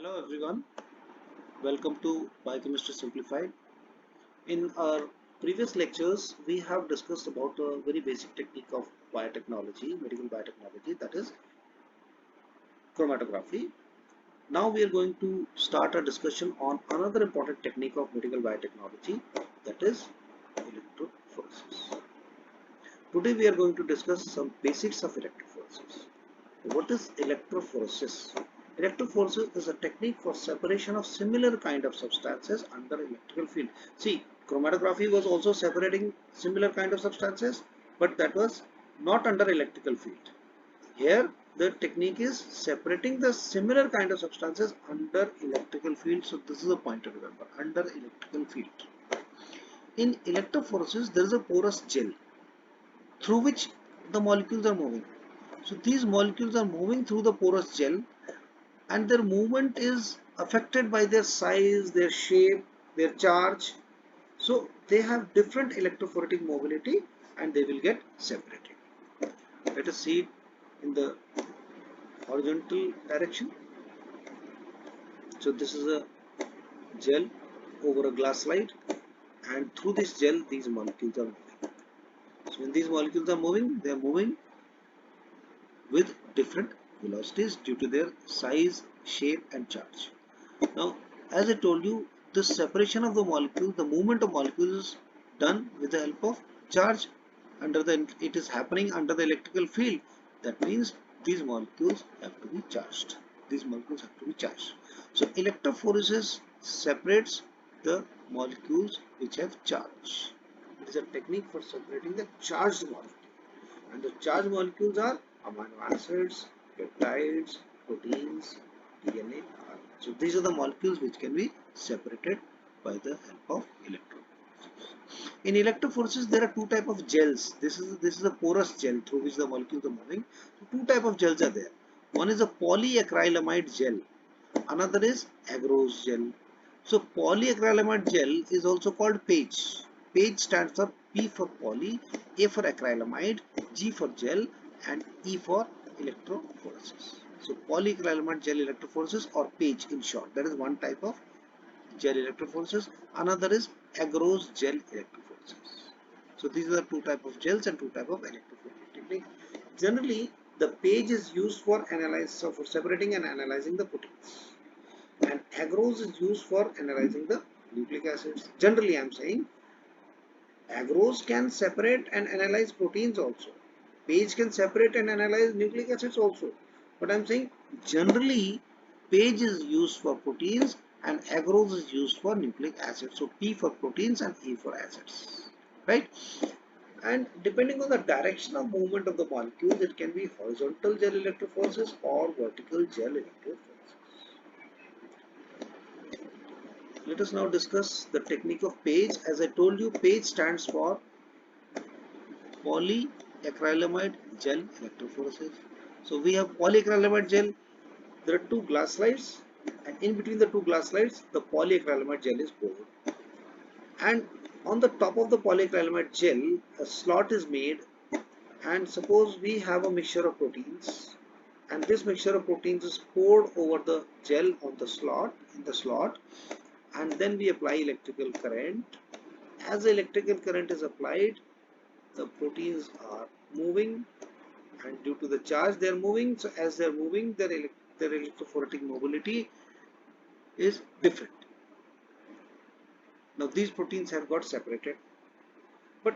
Hello everyone, welcome to Biochemistry Simplified. In our previous lectures, we have discussed about a very basic technique of biotechnology, medical biotechnology, that is chromatography. Now we are going to start a discussion on another important technique of medical biotechnology, that is electrophoresis. Today we are going to discuss some basics of electrophoresis. What is electrophoresis? Electrophoresis is a technique for separation of similar kind of substances under electrical field. See, chromatography was also separating similar kind of substances, but that was not under electrical field. Here, the technique is separating the similar kind of substances under electrical field. So this is a point to remember, under electrical field. In electrophoresis, there is a porous gel through which the molecules are moving. So these molecules are moving through the porous gel and their movement is affected by their size, their shape, their charge. So they have different electrophoretic mobility and they will get separated. Let us see it in the horizontal direction. So this is a gel over a glass slide and through this gel these molecules are moving. So when these molecules are moving, they are moving with different velocities due to their size, shape and charge. Now, as I told you, the separation of the molecule, the movement of molecules is done with the help of charge. It is happening under the electrical field. That means these molecules have to be charged. These molecules have to be charged. So, electrophoresis separates the molecules which have charge. It is a technique for separating the charged molecule. And the charged molecules are amino acids, peptides, proteins, DNA. So these are the molecules which can be separated by the help of electrophoresis. In electrophoresis, there are two types of gels. This is a porous gel through which the molecules are moving. So two types of gels are there. One is a polyacrylamide gel. Another is agarose gel. So polyacrylamide gel is also called PAGE. PAGE stands for P for poly, A for acrylamide, G for gel, and E for electrophoresis. So polyacrylamide gel electrophoresis or PAGE in short. That is one type of gel electrophoresis. Another is agarose gel electrophoresis. So these are the two types of gels and two types of electrophoretic technique. Generally, the PAGE is used for for separating and analyzing the proteins, and agarose is used for analyzing the nucleic acids. Generally, I am saying agarose can separate and analyze proteins also. PAGE can separate and analyze nucleic acids also. But I am saying generally PAGE is used for proteins and agarose is used for nucleic acids. So P for proteins and E for acids. Right? And depending on the direction of movement of the molecules, it can be horizontal gel electrophoresis or vertical gel electrophoresis. Let us now discuss the technique of PAGE. As I told you, PAGE stands for polyacrylamide gel electrophoresis. So we have polyacrylamide gel. There are two glass slides, and in between the two glass slides, the polyacrylamide gel is poured. And on the top of the polyacrylamide gel, a slot is made. And suppose we have a mixture of proteins, and this mixture of proteins is poured over the gel on the slot in the slot, and then we apply electrical current. As the electrical current is applied, the proteins are moving, and due to the charge they are moving. So as they are moving, their electrophoretic mobility is different. Now these proteins have got separated, but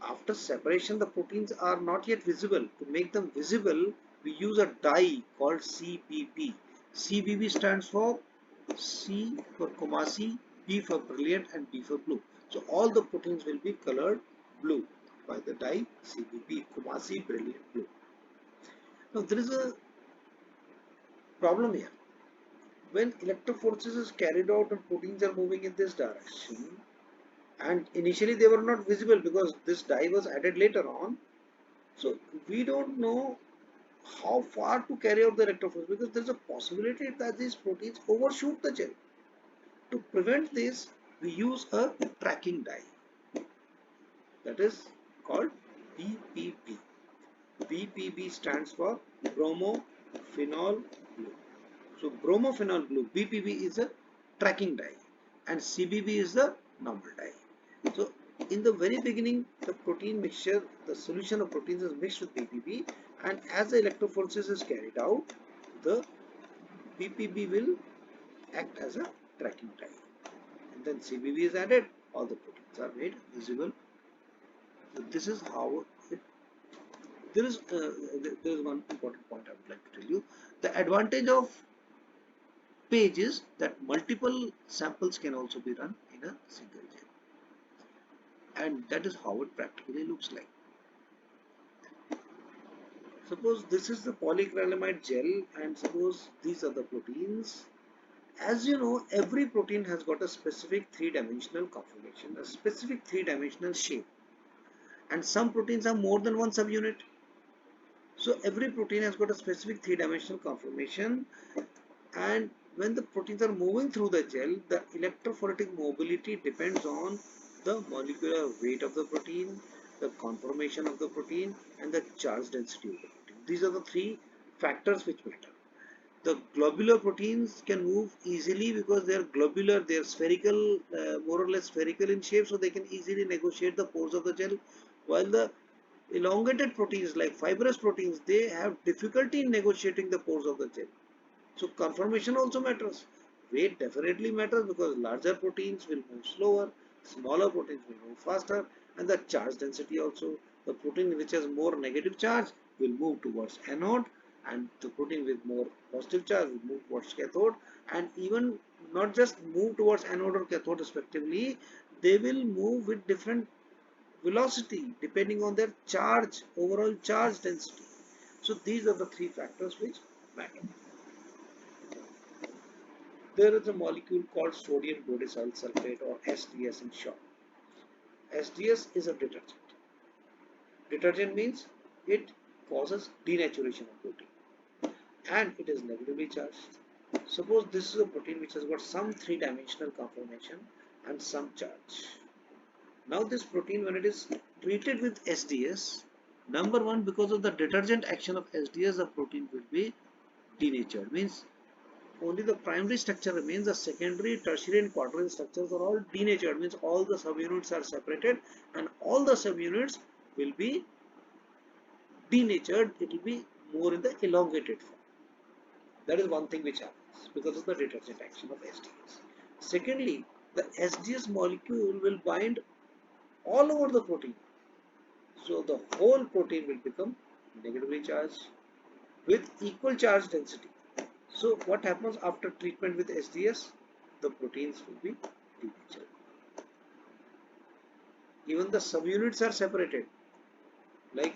after separation the proteins are not yet visible. To make them visible, we use a dye called CBB. CBB stands for C for Kumasi, B for brilliant, and B for blue. So all the proteins will be colored blue by the dye CBB, Kumasi brilliant blue. Now there is a problem here. When electrophoresis is carried out and proteins are moving in this direction, and initially they were not visible because this dye was added later on, so we don't know how far to carry out the electrophoresis because there is a possibility that these proteins overshoot the gel. To prevent this, we use a tracking dye, that is called BPB. BPB stands for bromophenol blue. So bromophenol blue BPB is a tracking dye and CBB is the normal dye. So in the very beginning, the protein mixture, the solution of proteins is mixed with BPB, and as the electrophoresis is carried out, the BPB will act as a tracking dye. And then CBB is added, all the proteins are made visible. So this is how it, there is one important point I would like to tell you. The advantage of page is that multiple samples can also be run in a single gel, and that is how it practically looks like. Suppose this is the polyacrylamide gel and suppose these are the proteins. As you know, every protein has got a specific three-dimensional conformation, a specific three-dimensional shape, and some proteins have more than one subunit. So every protein has got a specific three-dimensional conformation, and when the proteins are moving through the gel, the electrophoretic mobility depends on the molecular weight of the protein, the conformation of the protein, and the charge density of the protein. These are the three factors which matter. The globular proteins can move easily because they are globular, they are spherical, more or less spherical in shape, so they can easily negotiate the pores of the gel, while the elongated proteins like fibrous proteins, they have difficulty in negotiating the pores of the gel. So conformation also matters. Weight definitely matters because larger proteins will move slower, smaller proteins will move faster, and the charge density also. The protein which has more negative charge will move towards anode, and the protein with more positive charge will move towards cathode, and even not just move towards anode or cathode respectively, they will move with different velocity depending on their charge, overall charge density. So these are the three factors which matter. There is a molecule called sodium bodecyl sulfate or SDS in short. SDS is a detergent. Detergent means it causes denaturation of protein and it is negatively charged. Suppose this is a protein which has got some three-dimensional conformation and some charge. Now this protein, when it is treated with SDS, number one, because of the detergent action of SDS, the protein will be denatured. Means only the primary structure remains, the secondary, tertiary and quaternary structures are all denatured, means all the subunits are separated and all the subunits will be denatured, it will be more in the elongated form. That is one thing which happens because of the detergent action of SDS. Secondly, the SDS molecule will bind all over the protein. So the whole protein will become negatively charged with equal charge density. So what happens after treatment with SDS? The proteins will be denatured. Even the subunits are separated. Like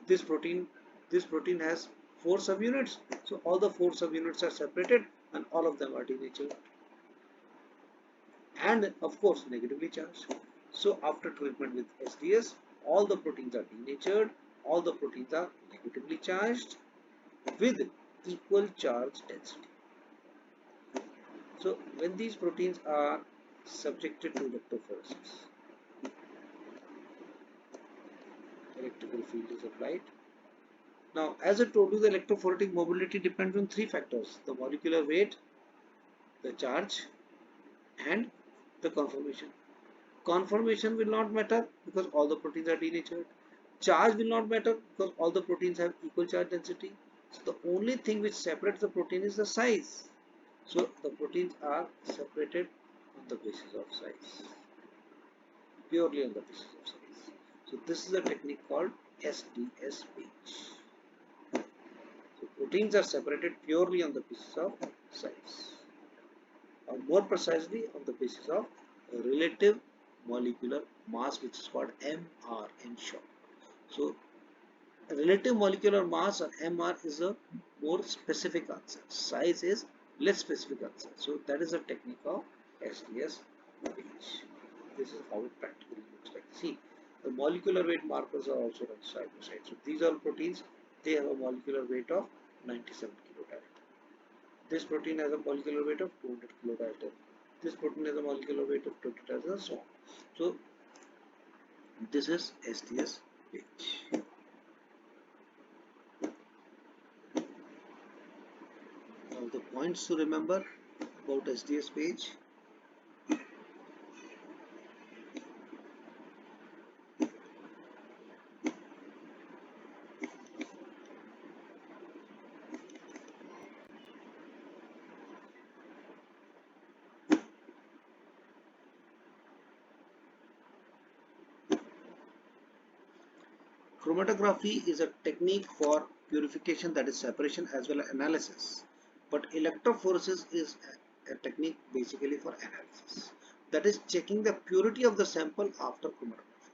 this protein has 4 subunits. So all the 4 subunits are separated and all of them are denatured. And of course negatively charged. So after treatment with SDS, all the proteins are denatured, all the proteins are negatively charged with equal charge density. So when these proteins are subjected to electrophoresis, electrical field is applied. Now, as I told you, the electrophoretic mobility depends on 3 factors: the molecular weight, the charge, and the conformation. Conformation will not matter because all the proteins are denatured. Charge will not matter because all the proteins have equal charge density. So the only thing which separates the protein is the size. So the proteins are separated on the basis of size, purely on the basis of size. So this is a technique called SDS page. So proteins are separated purely on the basis of size, or more precisely on the basis of relative molecular mass, which is called MR in short. So relative molecular mass or MR is a more specific answer. Size is less specific answer. So that is a technique of SDS page. This is how it practically looks like. See, the molecular weight markers are also run side by side. So these are proteins, they have a molecular weight of 97 kilodalton. This protein has a molecular weight of 200 kilodalton. This protein has a molecular weight of 20 kilodalton and so on. So this is SDS page. Now the points to remember about SDS page. Chromatography is a technique for purification, that is separation as well as analysis. But electrophoresis is a technique basically for analysis. That is checking the purity of the sample after chromatography.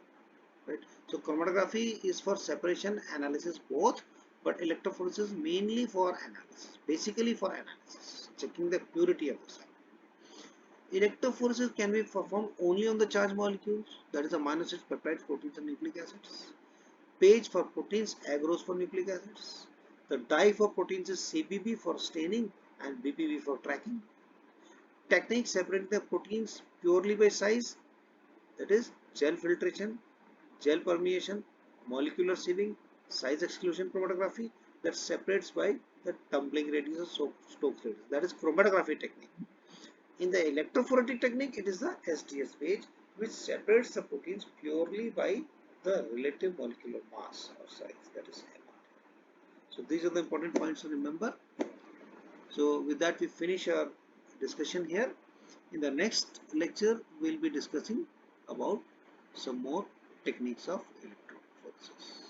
Right? So chromatography is for separation, analysis both, but electrophoresis mainly for analysis. Basically for analysis, checking the purity of the sample. Electrophoresis can be performed only on the charged molecules, that is amino acids, peptides, proteins and nucleic acids. Page for proteins, agarose for nucleic acids. The dye for proteins is CBB for staining and BPB for tracking. Technique separating the proteins purely by size, that is gel filtration, gel permeation, molecular sieving, size exclusion chromatography, that separates by the tumbling radius or Stokes radius, that is chromatography technique. In the electrophoretic technique, it is the SDS page, which separates the proteins purely by the relative molecular mass or size, that is MR. So these are the important points to remember. So with that, we finish our discussion here. In the next lecture, we'll be discussing about some more techniques of electrophoresis.